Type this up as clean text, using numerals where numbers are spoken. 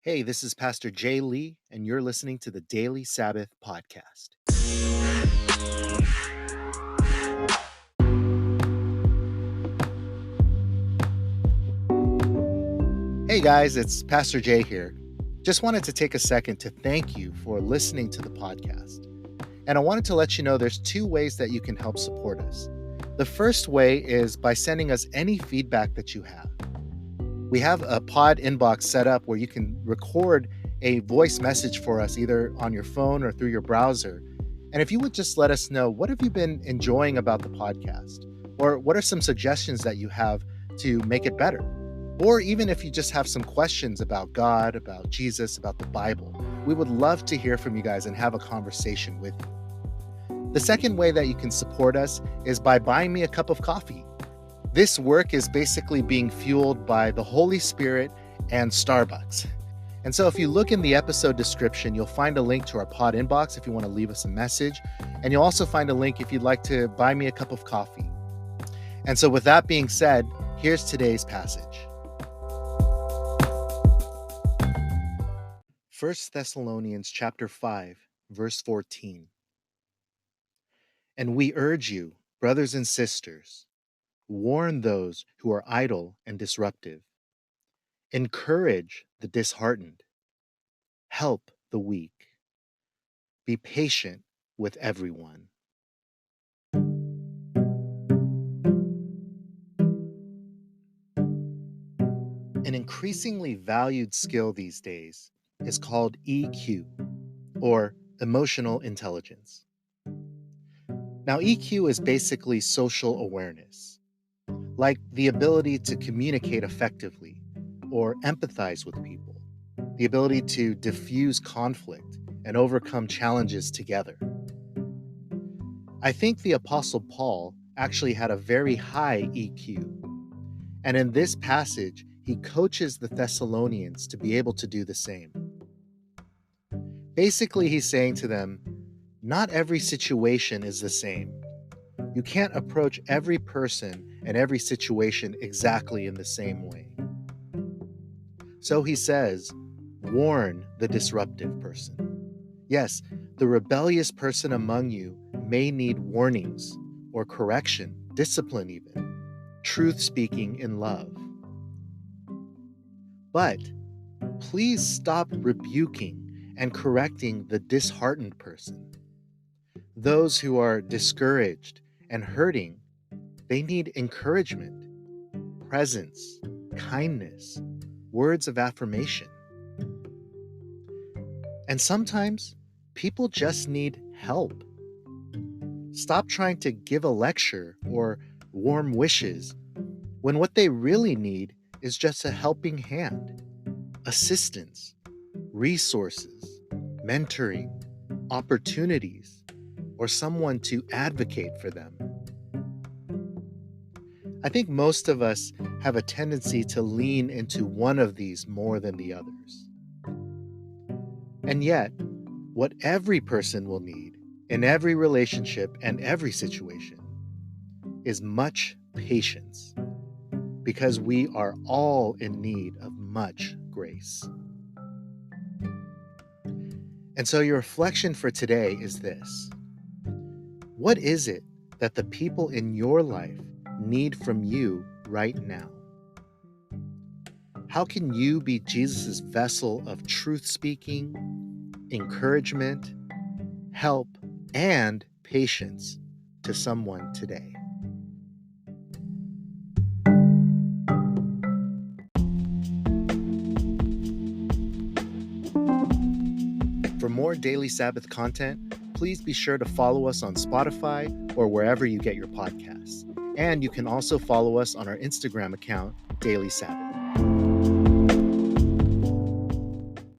Hey, this is Pastor Jay Lee, and you're listening to the Daily Sabbath Podcast. Hey guys, it's Pastor Jay here. Just wanted to take a second to thank you for listening to the podcast. And I wanted to let you know there's two ways that you can help support us. The first way is by sending us any feedback that you have. We have a pod inbox set up where you can record a voice message for us either on your phone or through your browser. And if you would just let us know, what have you been enjoying about the podcast? Or what are some suggestions that you have to make it better? Or even if you just have some questions about God, about Jesus, about the Bible, we would love to hear from you guys and have a conversation with you. The second way that you can support us is by buying me a cup of coffee. This work is basically being fueled by the Holy Spirit and Starbucks. And so if you look in the episode description, you'll find a link to our pod inbox if you want to leave us a message. And you'll also find a link if you'd like to buy me a cup of coffee. And so with that being said, here's today's passage. 1 Thessalonians chapter 5, verse 14. And we urge you, brothers and sisters, warn those who are idle and disruptive. Encourage the disheartened. Help the weak. Be patient with everyone. An increasingly valued skill these days is called EQ, or emotional intelligence. Now, EQ is basically social awareness, like the ability to communicate effectively or empathize with people, the ability to diffuse conflict and overcome challenges together. I think the Apostle Paul actually had a very high EQ, and in this passage, he coaches the Thessalonians to be able to do the same. Basically, he's saying to them, not every situation is the same. You can't approach every person and every situation exactly in the same way. So he says, warn the disruptive person. Yes, the rebellious person among you may need warnings or correction, discipline even, truth speaking in love. But please stop rebuking and correcting the disheartened person. Those who are discouraged and hurting, they need encouragement, presence, kindness, words of affirmation. And sometimes people just need help. Stop trying to give a lecture or warm wishes when what they really need is just a helping hand, assistance, resources, mentoring, opportunities, or someone to advocate for them. I think most of us have a tendency to lean into one of these more than the others. And yet, what every person will need in every relationship and every situation is much patience, because we are all in need of much grace. And so your reflection for today is this. What is it that the people in your life need from you right now? How can you be Jesus' vessel of truth speaking, encouragement, help, and patience to someone today? For more Daily Sabbath content, please be sure to follow us on Spotify or wherever you get your podcasts. And you can also follow us on our Instagram account, Daily Sabbath.